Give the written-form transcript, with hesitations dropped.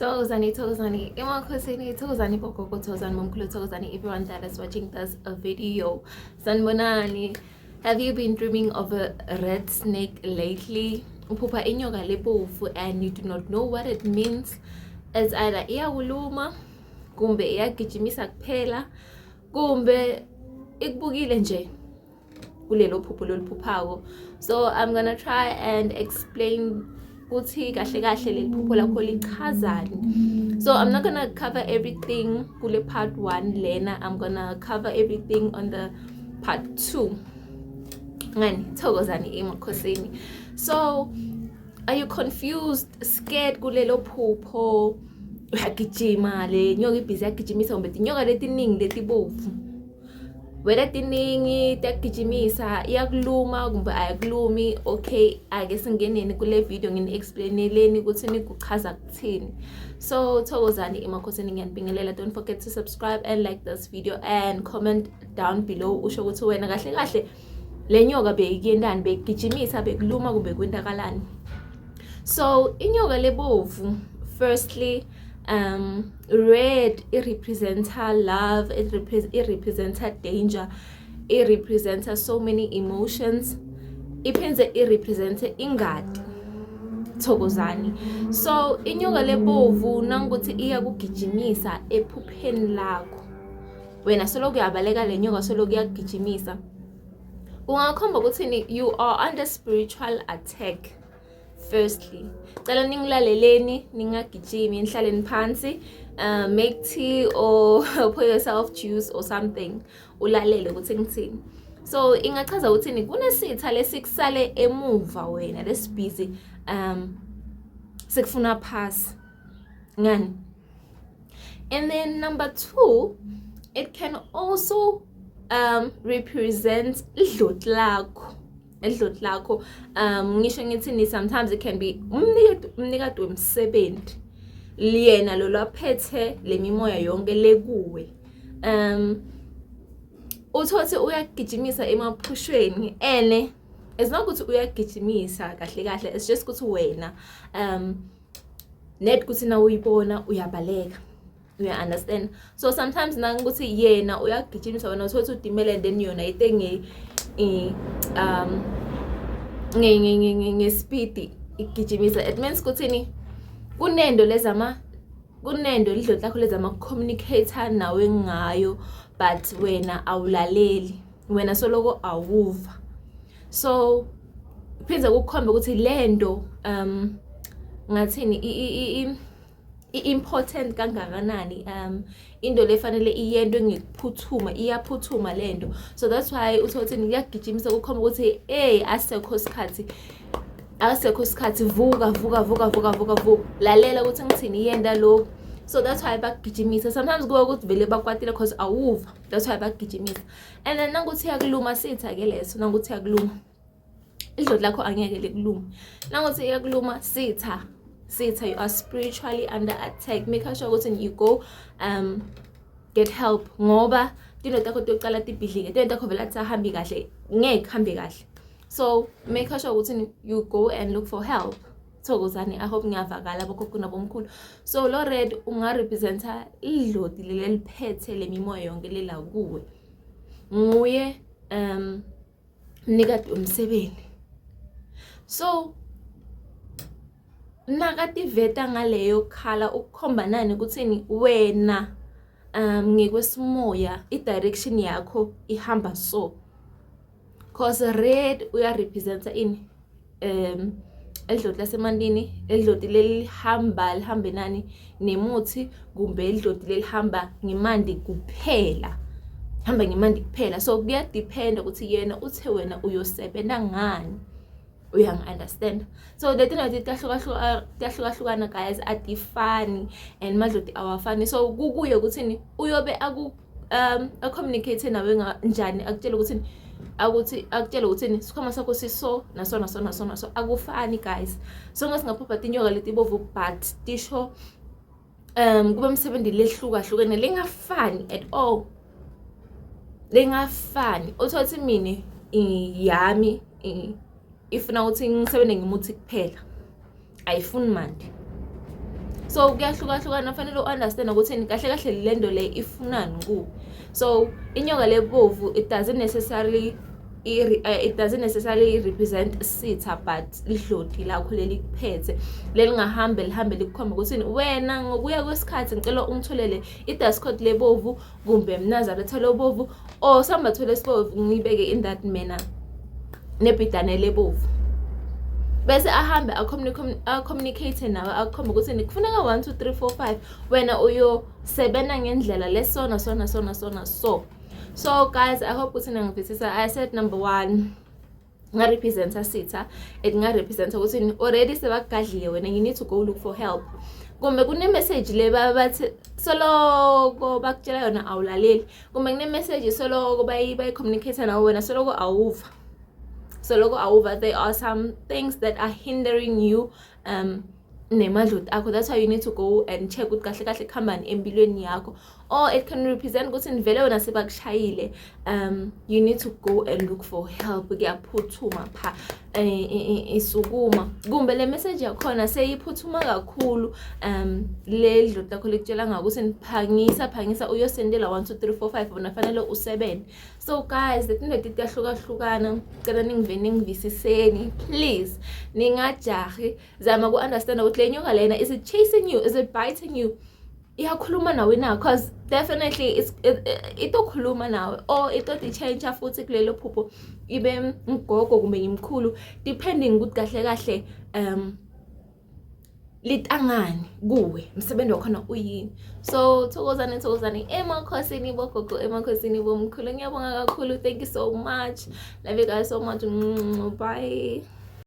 Thokozani, emakhosini, Thokozani Bokoko, Thokozani Momkhulu, Thokozani, everyone that is watching this video. Sanbonani, have you been dreaming of a red snake lately? Uphupha inyoka lebovu and you do not know what it means. It's either iyawuluma, kumbe iyagijimisa kuphela, kumbe ikubukile nje kulelo phupho loluphuphayo. So I'm gonna try and explain ukuthi kahle kahle leli phupho lakho lichazani. So I'm not gonna cover everything kule part 1 lena. I'm gonna cover everything on the part 2. Ngani thokozani emakhosini. So are you confused, scared kulelo phupho? Uyagijima le nyoka ibhizi yagijimisa kumbe tinyoka letiningi letibovu. Whether tiningi takugijimisa iyakuluma kumbe ayakulumi, okay, ake singeneni kule video ngini explaineleni ukuthi nikuchaza kuthini. So thokozani emakhosini ngiyanibingelela. Don't forget to subscribe and like this video and comment down below usho ukuthi wena kahle kahle le nyoka beyikendani, bekugijimisa, bekuluma kumbe kwenzakalani. So inyoka lebovu, firstly, red, it represents love, it represents danger, it represents so many emotions, it represents ingadi. Thokozani. So inyoka lebovu nangukuthi iyakugijimisa ephupheni lakho, wena solo kuyabaleka le nyoka solo kuyagijimisa, ungakhomba ukuthi you are under spiritual attack. Firstly, cela ningilaleleni, ningagijimi, nihlaleni phansi, make tea or pour yourself juice or something, ulalele ukuthi ngithini. So ingachaza ukuthi kunesitha lesikusale emuva wena lesibhizi sikufuna pass ngani. And then number 2, it can also represent idloti lakho. Idloti lakho, ngisho ngithini, sometimes it can be umnikati wemsebenzi liyena lo laphethe lemimoya yonke lekuwe. Uthothi uyagijimisa emaphushweni ene it's not ukuthi uyagijimisa kahle kahle, it's just ukuthi wena net kuthi na uyibona uyabaleka. You understand? So sometimes nangukuthi yena uyagijimisa wena uthothi udimele and then yona ite nge-speed igijimisa. It means kuthini kunendo idloti lakho lezama communicator nawe ngayo, but wena awulaleli, wena soloko awuva. So phinza ukukhomba ukuthi lento ngathini important kangakanani, into lefanele iyento ngikuphuthuma, iyaphuthuma lento. So that's why uthothi ngiyagijimisa ukukhomba ukuthi asekho isikhathi, vuka lalela ukuthi ngithini yenda lo. So that's why bagijimisa. Sometimes kuba ukuthi vele bakwatile because awuva, that's why bagijimisa. And then nangukuthi yakuluma sitha ke leso, nangukuthi yakuluma idloti lakho angeke likuluma, nangukuthi yakuluma sitha, you are spiritually under attack. Make sure ukuthi you go get help ngoba into takho toqala tibhidlike, into takho vela tsahambi kahle, ngeke hambe kahle. So make sure ukuthi you go and look for help. Thokozani, I hope ngiyavakala bokhokho nabomkhulu. So lo red unga representa idloti leliphethe lemimoya yonke lela kuwe, nguye mnikati umsebenzi. So nakativeta ngaleyo khala ukukhomba nani ukuthini wena ngekwesimoya i-direction yakho ihamba so, cause red uya representa idloti lasemandini, idloti lihambe nani nemuthi, kumbe idloti lelihamba ngemandi kuphela, hamba ngemandi kuphela. So kuya depend ukuthi yena uthe wena uyosebenza ngani. Uyang-understand? So the thing is tiyahlukahlukana guys, atifani and madloti awafani. So kukuye ukuthini uyobe communicate nawe njani, akutshela ukuthi sikhoma sakho siso naso akufani guys. So ngasingaphupha tinyoka letibovu but tisho kube umsebenzi lehlukahlukene lengafani at all, lengafani. Uthothi mini yami ifuna ukuthi ngisebenze ngemuthi kuphela, ayifuni manje. So kuyahlukahlukana, fanele u-understand ukuthi kahle kahle lento le ifunani kuwe. So inyoka lebovu it doesn't necessarily represent sitha, but lihloti lakho lelikuphethe lelingahambe lihambe likukhomba ukuthi wena ngokuya kwesikhathi ngicela ungitholele i-dustcoat lebovu kumbe mnazaretha lebovu or sambatho lesibovu ngibeke in that manner nebhidane lebovu, bese ahambe communicate nawe akhomba ukuthi kufuneka 1 2 3 4 5 wena uyosebenza ngendlela lesona sona so guys, I hope ukuthi nangivisisa. I said number 1 nga represent sitha, it nga represent ukuthi already sebagadlile wena, you need to go look for help. Kumbe kune message le bathi soloko bakutshela yona awulaleli, kumbe kune message soloko bayi communicate nawe wena soloko awuva. There are some things that are hindering you nemadloti akho. That's why you need to go and check ukuthi kahle kahle khambani empilweni yakho. Or it can represent ukuthi vele wena sebakushayile, you need to go and look for help, kuyaphuthuma pha isukuma. Kumbe le message yakhona seyiphuthuma kakhulu, le dloti lakho likutshela ngakuthi phangisa uyosendela 1 2 3 4 5 wena fanele usebenze. So guys, letinto tiyahlukahlukana, cela ningivisiseni please, ningajahi, zama ku understand ukuthi le nyoka lena, is it chasing you, is it biting you, iyakhuluma nawe na, cause definitely itokhuluma nawe or change futhi kulelo phupho ibe mgogo kumbe imkhulu, depending ukuthi kahle kahle litangani kuwe, msebenzi wakhona uyini. So thokozani emakhosini bogogo, emakhosini bomkhulu, ngiyabonga kakhulu. Thank you so much, love you guys so much, bye.